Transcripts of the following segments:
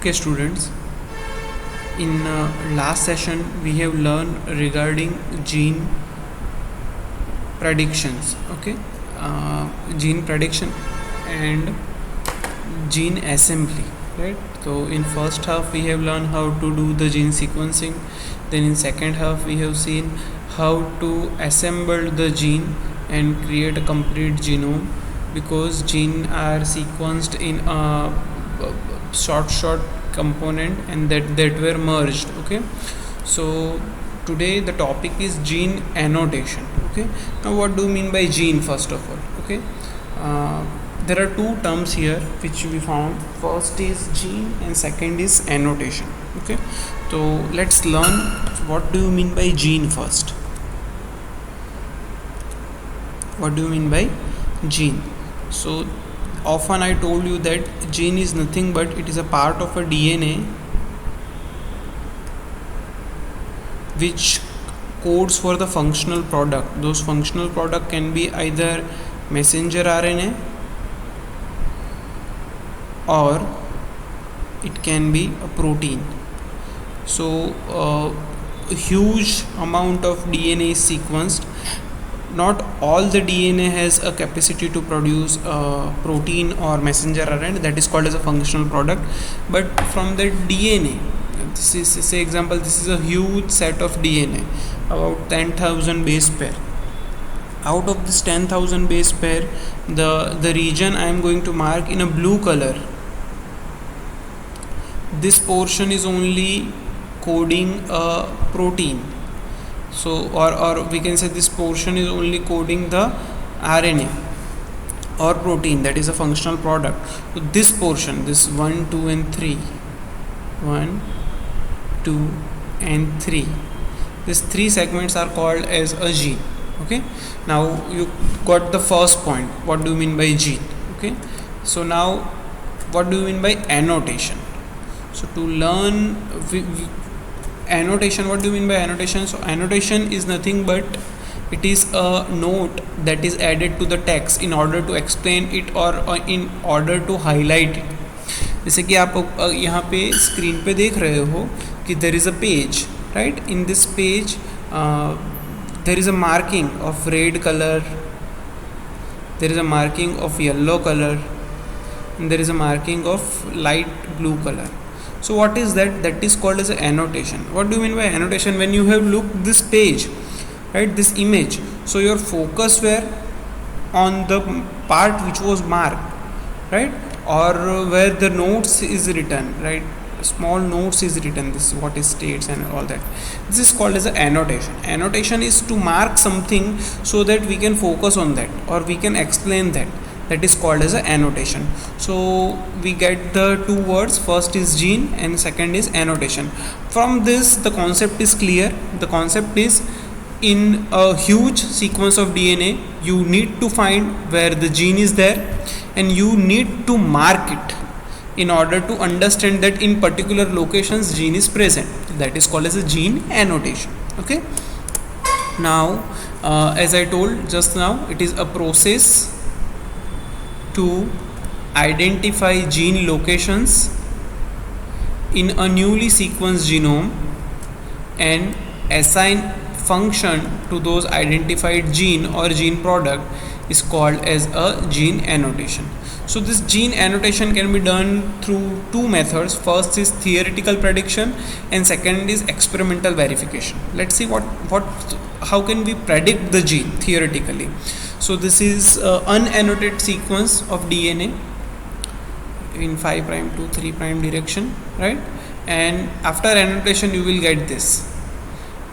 Okay, students, in last session we have learned regarding gene predictions. Okay, gene prediction and gene assembly, right? So in first half we have learned how to do the gene sequencing, then in second half we have seen how to assemble the gene and create a complete genome, because gene are sequenced in a short component and that were merged. Okay, so today the topic is gene annotation. Okay, now what do you mean by gene? First of all, okay, there are two terms here which we found. First is gene and second is annotation. Okay, so let's learn what do you mean by gene first. What do you mean by gene? So often I told you that gene is nothing but it is a part of a DNA which codes for the functional product. Those functional product can be either messenger RNA or it can be a protein. So a huge amount of DNA is sequenced. Not all the DNA has a capacity to produce protein or messenger RNA, that is called as a functional product. But from the DNA, this is, say example, this is a huge set of DNA, about 10,000 base pair. Out of this 10,000 base pair, the region I am going to mark in a blue color, this portion is only coding a protein. So or we can say this portion is only coding the RNA or protein, that is a functional product. So this portion, this 1, 2 and 3, 1, 2 and 3, these three segments are called as a gene. Okay, now you got the first point, what do you mean by gene? Okay, so now what do you mean by annotation? So to learn annotation, what do you mean by annotation? So annotation is nothing but it is a note that is added to the text in order to explain it or in order to highlight it. जैसे कि आप यहाँ पे screen पे देख रहे हो कि there is a page, right? In this page there is a marking of red color, there is a marking of yellow color, and there is a marking of light blue color. So what is that? That is called as an annotation. What do you mean by annotation? When you have looked this page, right, this image, so your focus were on the part which was marked, right, or where the notes is written, right, small notes is written, this is what is states and all that. This is called as an annotation. Annotation is to mark something so that we can focus on that or we can explain that. That is called as an annotation. So we get the two words, first is gene and second is annotation. From this the concept is clear. The concept is, in a huge sequence of DNA you need to find where the gene is there and you need to mark it in order to understand that in particular locations gene is present. That is called as a gene annotation. Okay, now as I told just now, it is a process to identify gene locations in a newly sequenced genome and assign function to those identified gene or gene product is called as a gene annotation. So this gene annotation can be done through two methods. First is theoretical prediction and second is experimental verification. Let's see how can we predict the gene theoretically. So this is unannotated sequence of DNA in 5' to 3' direction, right? And after annotation you will get this.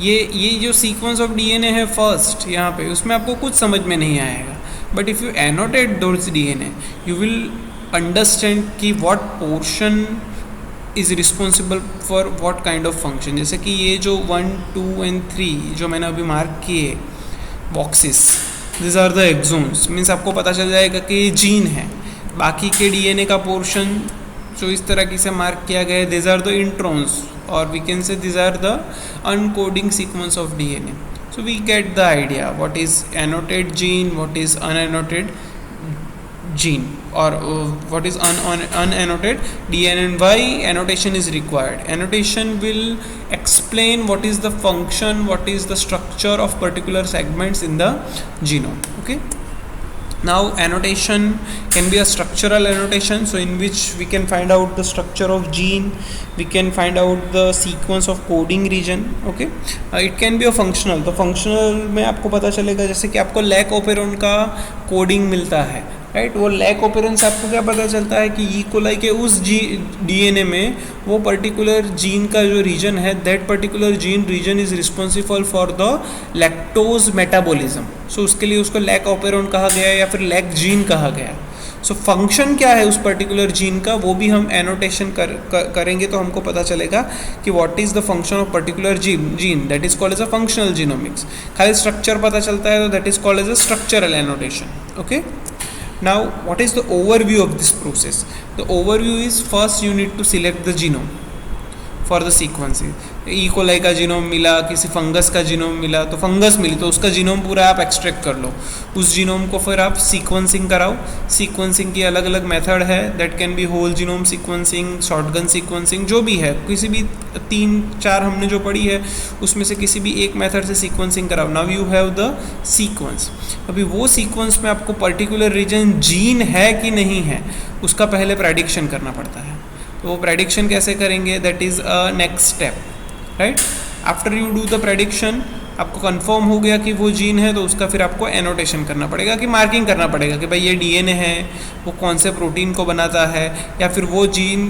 ये जो sequence of DNA है first यहाँ पे, उसमें आपको कुछ समझ में नहीं आएगा. But if you annotate those DNA, you will understand कि what portion is responsible for what kind of function. जैसे कि ये जो 1, 2 and 3 जो मैंने अभी मार्क किए boxes, these are the exons, means आपको पता चल जाएगा कि ये जीन है. बाकी के DNA का पोर्शन जो इस तरह की से मार्क किया गया है, these are the introns, or we can say these are the uncoding sequence of DNA. So we get the idea what is annotated gene, what is unannotated gene. or what is unannotated, DNNY annotation is required. Annotation will explain what is the function, what is the structure of particular segments in the genome. Okay. Now annotation can be a structural annotation, so in which we can find out the structure of gene, we can find out the sequence of coding region. Okay. It can be a functional, तो functional में आपको पता चलेगा जैसे कि आपको lac operon का coding मिलता है, राइट. वो लैक ओपेरॉन से आपको क्या पता चलता है कि ई कोलाई के उस डीएनए में वो पर्टिकुलर जीन का जो रीजन है, that particular gene region is responsible for the lactose metabolism. So उसके लिए उसको लैक ओपेरॉन कहा गया या फिर लैक जीन कहा गया. सो फंक्शन क्या है उस पर्टिकुलर जीन का, वो भी हम एनोटेशन करेंगे तो हमको पता चलेगा कि what is the function of particular gene, that is called as a functional genomics. खाली स्ट्रक्चर पता चलता है तो that is called as a structural annotation. Okay. Now, what is the overview of this process? The overview is, first you need to select the genome for the sequencing. E coli का genome मिला, किसी fungus का genome मिला, तो fungus मिली तो उसका genome पूरा आप एक्सट्रैक्ट कर लो. उस जीनोम को फिर आप सीक्वेंसिंग कराओ. सीक्वेंसिंग की अलग अलग मेथड है, that can be whole genome sequencing, shotgun sequencing, जो भी है, किसी भी 3-4 हमने जो पढ़ी है उसमें से किसी भी एक मेथड से सीक्वेंसिंग कराओ. Now you have the sequence. अभी वो सीक्वेंस में आपको पर्टिकुलर रीजन जीन है कि नहीं है उसका पहले प्रेडिक्शन करना पड़ता है. तो वो प्रेडिक्शन कैसे करेंगे, that is a next step, right. After you do the prediction, आपको कंफर्म हो गया कि वो जीन है, तो उसका फिर आपको एनोटेशन करना पड़ेगा, कि मार्किंग करना पड़ेगा कि भाई ये डीएनए है, वो कौन से प्रोटीन को बनाता है, या फिर वो जीन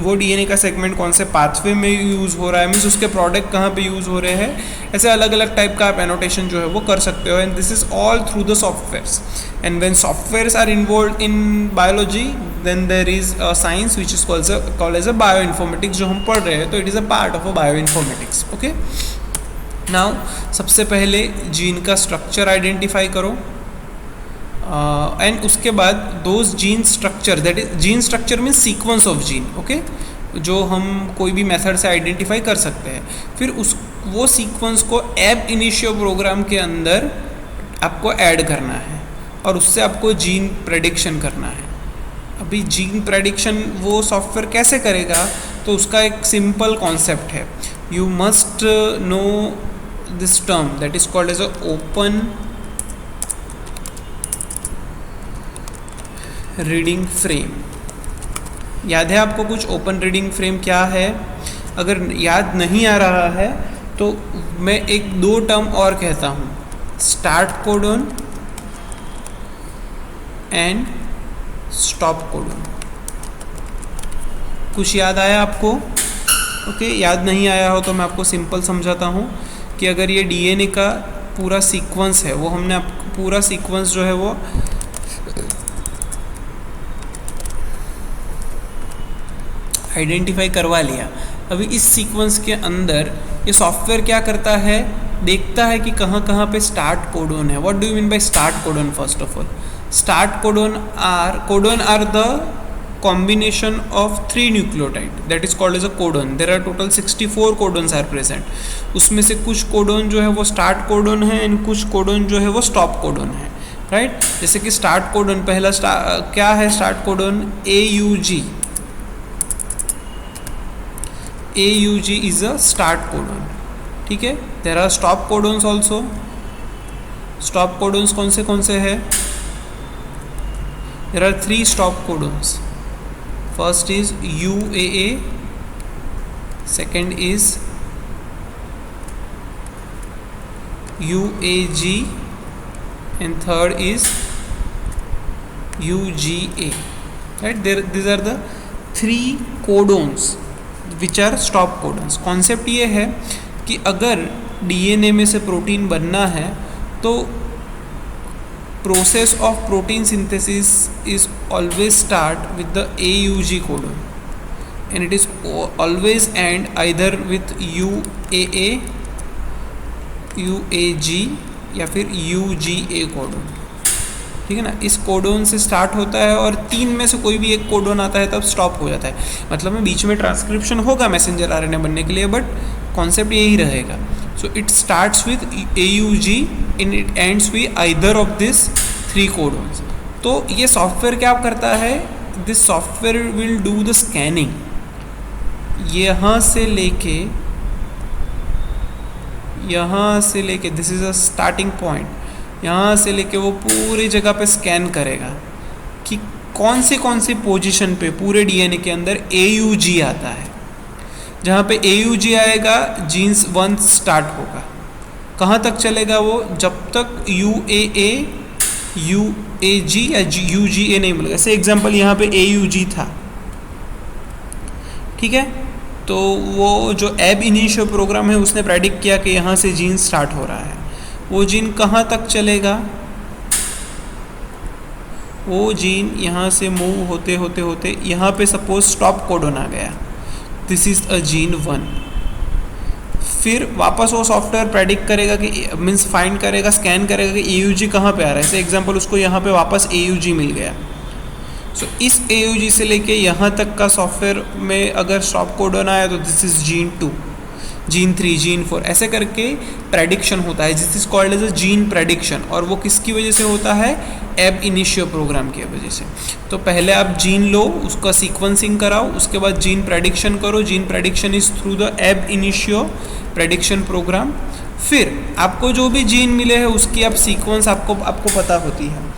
वो डीएनए का सेगमेंट कौन से पाथवे में यूज़ हो रहा है, मीन्स उसके प्रोडक्ट कहाँ पे यूज़ हो रहे हैं. ऐसे अलग अलग टाइप का आप एनोटेशन जो है वो कर सकते हो. And this is all through the softwares. And when softwares are involve in biology, then there is a science which is called as a bio informatics, जो हम पढ़ रहे हैं, तो it is a part of a bio informatics. Okay. Now सबसे पहले gene का structure identify करो, एंड उसके बाद those gene structure, that is gene structure means sequence of gene. Okay. जो हम कोई भी मेथड से आइडेंटिफाई कर सकते हैं. फिर वो सीक्वेंस को एब इनिशियो प्रोग्राम के अंदर आपको ऐड करना है और उससे आपको जीन प्रेडिक्शन करना है. अभी जीन प्रेडिक्शन वो सॉफ्टवेयर कैसे करेगा, तो उसका एक सिंपल कॉन्सेप्ट है. You must know this term that is called as a open reading frame. याद है आपको कुछ ओपन रीडिंग फ्रेम क्या है? अगर याद नहीं आ रहा है तो मैं 1-2 टर्म और कहता हूँ, start codon and stop codon. कुछ याद आया आपको? ओके. याद नहीं आया हो तो मैं आपको सिंपल समझाता हूँ कि अगर ये डीएनए का पूरा सीक्वेंस है, वो हमने पूरा सीक्वेंस जो है वो आइडेंटिफाई करवा लिया. अभी इस सीक्वेंस के अंदर ये सॉफ्टवेयर क्या करता है, देखता है कि कहाँ कहाँ पे स्टार्ट कोडन है. What do you mean by start codon? First of all, start codon are the combination of 3 nucleotide that is called as a codon. There are total 64 codons are present. उसमें से कुछ codon जो है वो start codon है, and कुछ codon जो है वो स्टॉप कोडोन है, राइट. जैसे कि स्टार्ट कोडोन, पहला क्या है start codon? AUG. AUG is a start codon. ठीक है. There are stop codons also. Stop codons कौन से है? There are 3 stop codons. First is UAA, second is UAG, and third is UGA. Right? These are the 3 codons which are stop codons. Concept ये है कि अगर DNA में से protein बनना है तो process of protein synthesis is always start with the AUG codon, and it is always end either with UAA, UAG या फिर UGA कोडोन. ठीक है ना. इस कोडोन से स्टार्ट होता है और 3 में से कोई भी एक कोडोन आता है तब स्टॉप हो जाता है. मतलब में बीच में ट्रांसक्रिप्शन होगा मैसेंजर आरएनए बनने के लिए, बट कॉन्सेप्ट यही रहेगा. So it starts with AUG and it ends with either of these 3 codons. तो ये सॉफ्टवेयर क्या करता है, this software will do the scanning, यहाँ से लेके this is a starting point, यहाँ से लेके वो पूरी जगह पे स्कैन करेगा कि कौन सी पोजीशन पे पूरे डीएनए के अंदर AUG आता है। जहाँ पे AUG आएगा जीन्स 1 स्टार्ट होगा। कहाँ तक चलेगा वो, जब तक UAA UAG या UGA नहीं मिलेगा। जैसे एग्जांपल यहाँ पे AUG था, ठीक है, तो वो जो एब इनिशियो प्रोग्राम है उसने प्रेडिक्ट किया कि यहाँ से जीन स्टार्ट हो रहा है। वो जीन कहाँ तक चलेगा, वो जीन यहाँ से मूव होते होते होते यहाँ पे सपोज स्टॉप कोडन आ गया, दिस इज़ अ जीन 1। फिर वापस वो सॉफ्टवेयर प्रेडिक्ट करेगा कि मीन्स फाइंड करेगा, स्कैन करेगा कि AUG कहाँ पे आ रहा है। ऐसे एग्जांपल उसको यहाँ पे वापस AUG मिल गया। सो इस AUG से लेके यहाँ तक का सॉफ्टवेयर में अगर स्टॉप कोडन आया तो this is gene 2, gene 3, gene 4, ऐसे करके प्रेडिक्शन होता है, this is called as a gene prediction. और वो किसकी वजह से होता है, एब इनिशियो प्रोग्राम की वजह से। तो पहले आप जीन लो, उसका सीक्वेंसिंग कराओ, उसके बाद जीन प्रेडिक्शन करो। Gene prediction is through the ab initio prediction programme. फिर आपको जो भी जीन मिले हैं उसकी आप सीक्वेंस आपको पता होती है,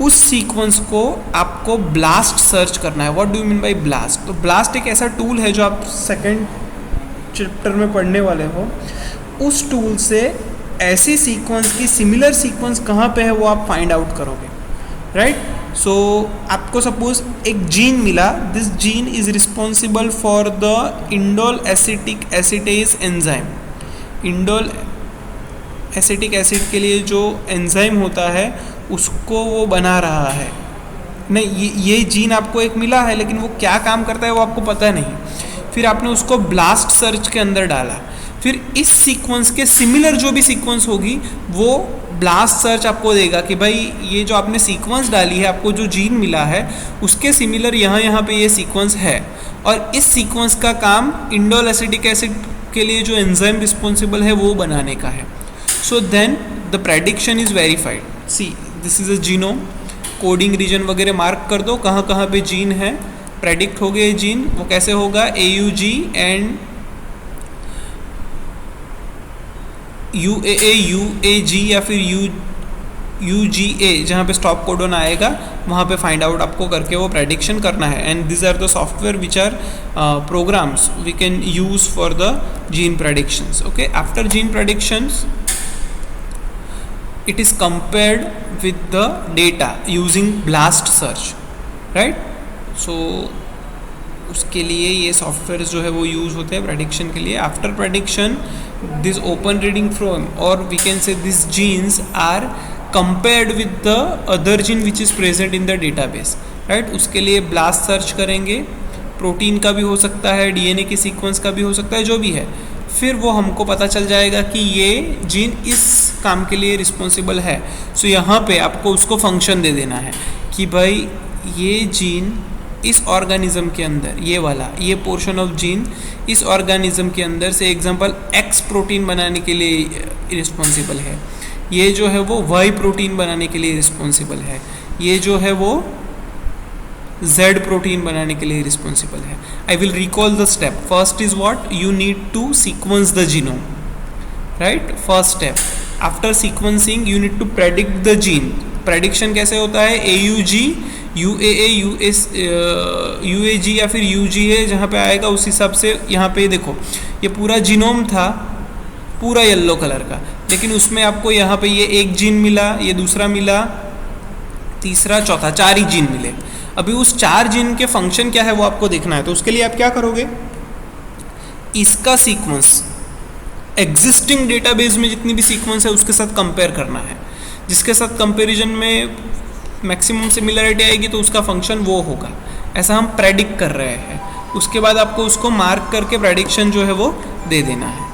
उस सीक्वेंस को आपको ब्लास्ट सर्च करना है। What do you mean bye blast? तो ब्लास्ट एक ऐसा टूल है जो आप सेकंड चैप्टर में पढ़ने वाले हो। उस टूल से ऐसी सीक्वेंस की सिमिलर सीक्वेंस कहाँ पे है वो आप फाइंड आउट करोगे, राइट। सो आपको सपोज एक जीन मिला, this gene is responsible for the indole acetic acetase enzyme. Indole acetic acid के लिए जो एंजाइम होता है उसको वो बना रहा है। नहीं, ये जीन आपको एक मिला है, लेकिन वो क्या काम करता है वो आपको पता नहीं। फिर आपने उसको ब्लास्ट सर्च के अंदर डाला, फिर इस सीक्वेंस के सिमिलर जो भी सीक्वेंस होगी वो ब्लास्ट सर्च आपको देगा कि भाई ये जो आपने सीक्वेंस डाली है, आपको जो जीन मिला है उसके सिमिलर यहाँ पे ये सीक्वेंस है, और इस सीक्वेंस का काम इंडोल एसिटिक एसिड के लिए जो एंजाइम रिस्पॉन्सिबल है वो बनाने का है। So then the prediction is verified. See this is a genome, coding region वगैरह मार्क कर दो कहाँ पे जीन है, प्रेडिक्ट हो गए जीन। वो कैसे होगा, AUG एंड UAA UAG या फिर UGA, जहाँ पे स्टॉप कोडन आएगा वहाँ पे फाइंड आउट आपको करके वो प्रेडिक्शन करना है। And this are the software which are programmes we can use for the gene predictions. Okay, after gene predictions it is compared with the data using blast search, right? So उसके लिए ये software जो है वो use होते हैं prediction के लिए। After prediction this open reading from, और we can say this genes are compared with the other gene which is present in the database, right. उसके लिए ब्लास्ट सर्च करेंगे, प्रोटीन का भी हो सकता है, DNA की सीक्वेंस का भी हो सकता है, जो भी है। फिर वो हमको पता चल जाएगा कि ये जीन इस काम के लिए रिस्पॉन्सिबल है। सो यहाँ पे आपको उसको फंक्शन दे देना है कि भाई ये जीन इस ऑर्गेनिज्म के अंदर, ये वाला ये पोर्शन ऑफ जीन इस ऑर्गेनिज्म के अंदर से एग्जांपल X प्रोटीन बनाने के लिए रिस्पॉन्सिबल है, ये जो है वो Y प्रोटीन बनाने के लिए रिस्पॉन्सिबल है, ये जो है वो Z प्रोटीन बनाने के लिए रिस्पॉन्सिबल है। I will recall the step. First is what, you need to sequence the genome, right. First step, after sequencing you need to predict the gene. Prediction कैसे होता है, AUG UAA UAG या फिर UGA जहाँ पे आएगा उस हिसाब से। यहाँ पे देखो ये पूरा जीनोम था पूरा येलो कलर का, लेकिन उसमें आपको यहाँ पे ये एक जीन मिला, ये दूसरा मिला, तीसरा, चौथा, 4 ही जीन मिले। अभी उस 4 जीन के फंक्शन क्या है वो आपको देखना है। तो उसके लिए आप क्या करोगे, इसका सीक्वेंस एग्जिस्टिंग डेटाबेस में जितनी भी सीक्वेंस है उसके साथ कंपेयर करना है। जिसके साथ कंपैरिजन में मैक्सिमम सिमिलरिटी आएगी तो उसका फंक्शन वो होगा। ऐसा हम प्रेडिक्ट कर रहे हैं। उसके बाद आपको उसको मार्क करके प्रेडिक्शन जो है वो दे देना है।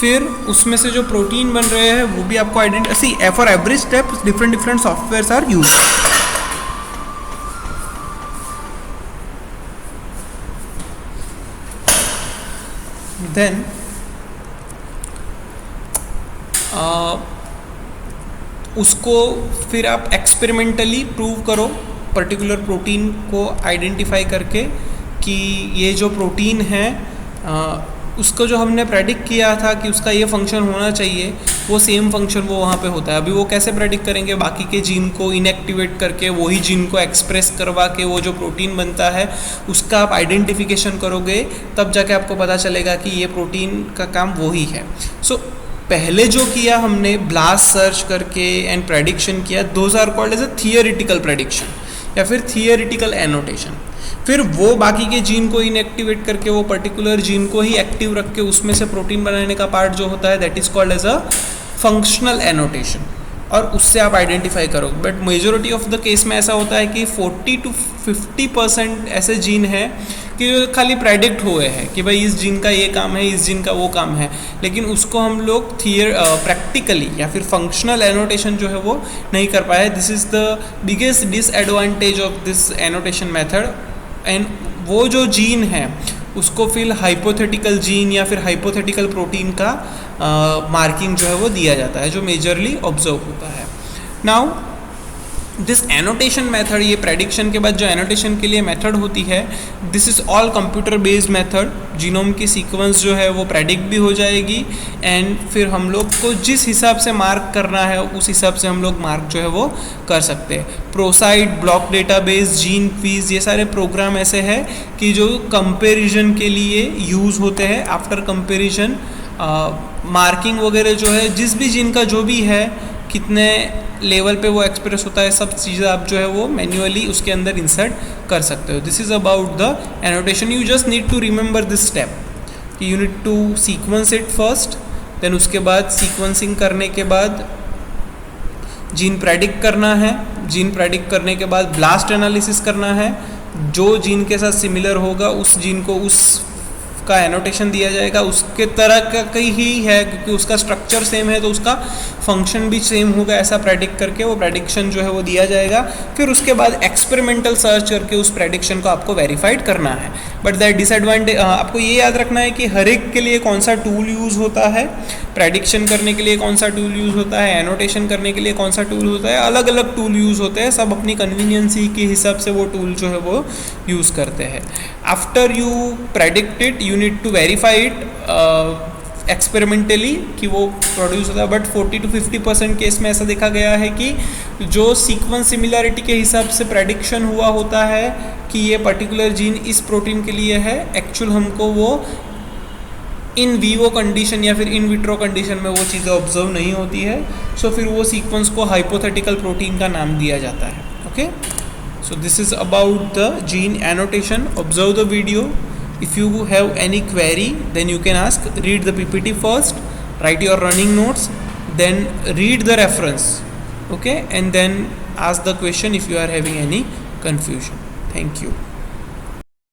फिर उसमें से जो प्रोटीन बन रहे हैं वो भी आपको see for every step different softwares are use. Then उसको फिर आप एक्सपेरिमेंटली प्रूव करो पर्टिकुलर प्रोटीन को आइडेंटिफाई करके कि ये जो प्रोटीन है उसको जो हमने प्रेडिक्ट किया था कि उसका ये फंक्शन होना चाहिए, वो सेम फंक्शन वो वहाँ पे होता है। अभी वो कैसे प्रेडिक्ट करेंगे? बाकी के जीन को इनएक्टिवेट करके वही जीन को एक्सप्रेस करवा के वो जो प्रोटीन बनता है उसका आप आइडेंटिफिकेशन करोगे, तब जाके आपको पता चलेगा कि ये प्रोटीन का काम वही है। सो पहले जो किया हमने ब्लास्ट सर्च करके एंड प्रेडिक्शन किया, those are called as a theoretical prediction या फिर थियोरिटिकल एनोटेशन। फिर वो बाकी के जीन को इनएक्टिवेट करके वो पर्टिकुलर जीन को ही एक्टिव रख के उसमें से प्रोटीन बनाने का पार्ट जो होता है that is called as a functional annotation, और उससे आप आइडेंटिफाई करो। But majority of the case में ऐसा होता है कि 40 to 50% ऐसे जीन हैं कि जो खाली प्रेडिक्ट हुए हैं कि भाई इस जीन का ये काम है, इस जीन का वो काम है, लेकिन उसको हम लोग प्रैक्टिकली या फिर फंक्शनल एनोटेशन जो है वो नहीं कर पाए। This is the biggest disadvantage of this annotation method. And वो जो जीन है उसको फिर हाइपोथेटिकल जीन या फिर हाइपोथेटिकल प्रोटीन का मार्किंग जो है वो दिया जाता है, जो मेजरली ऑब्जर्व होता है। नाउ दिस एनोटेशन मेथड, ये प्रेडिक्शन के बाद जो एनोटेशन के लिए मेथड होती है, this is all computer based method. Genome की सीक्वेंस जो है वो प्रेडिक्ट भी हो जाएगी एंड फिर हम लोग को जिस हिसाब से मार्क करना है उस हिसाब से हम लोग मार्क जो है वो कर सकते हैं। प्रोसाइट, ब्लॉक डेटाबेस, जीन क्वीज, ये सारे प्रोग्राम ऐसे हैं कि जो कंपैरिजन के लिए यूज़ होते हैं। आफ्टर कंपैरिजन मार्किंग वगैरह जो है जिस भी जीन का जो भी है, कितने लेवल पे वो एक्सप्रेस होता है, सब चीज़ें आप जो है वो मैन्युअली उसके अंदर इंसर्ट कर सकते हो। This is about the annotation. You just need to remember this step कि you need to sequence it first, then उसके बाद सीक्वेंसिंग करने के बाद जीन प्रेडिक्ट करना है। जीन प्रेडिक्ट करने के बाद ब्लास्ट एनालिसिस करना है। जो जीन के साथ सिमिलर होगा उस जीन को उस का एनोटेशन दिया जाएगा, उसके तरह का कहीं ही है क्योंकि उसका स्ट्रक्चर सेम है तो उसका फंक्शन भी सेम होगा, ऐसा प्रेडिक्ट करके वो प्रेडिक्शन जो है वो दिया जाएगा। फिर उसके बाद एक्सपेरिमेंटल सर्च करके उस प्रेडिक्शन को आपको वेरीफाइड करना है। बट दैट डिसएडवांटेज आपको ये याद रखना है कि हर एक के लिए कौन सा टूल यूज़ होता है, प्रेडिक्शन करने के लिए कौन सा टूल यूज़ होता है, एनोटेशन करने के लिए कौन सा टूल होता है, अलग अलग टूल यूज़ होते हैं। सब अपनी कन्वीनियंसी के हिसाब से वो टूल जो है वो यूज़ करते हैं। After you predict it you need to verify it experimentally कि वो प्रोड्यूस होता है। बट 40 to 50% केस में ऐसा देखा गया है कि जो सीक्वेंस सिमिलरिटी के हिसाब से प्रेडिक्शन हुआ होता है कि ये पर्टिकुलर जीन इस प्रोटीन के लिए है, एक्चुअल हमको वो इन वीवो कंडीशन या फिर इन विट्रो कंडीशन में वो चीज़ें ऑब्जर्व नहीं होती है। सो फिर वो सीक्वेंस को हाइपोथेटिकल प्रोटीन का नाम दिया जाता है। Okay, so this is about the gene annotation. Observe the video. If you have any query, then you can ask. Read the PPT first, write your running notes, then read the reference, okay, and then ask the question if you are having any confusion. Thank you.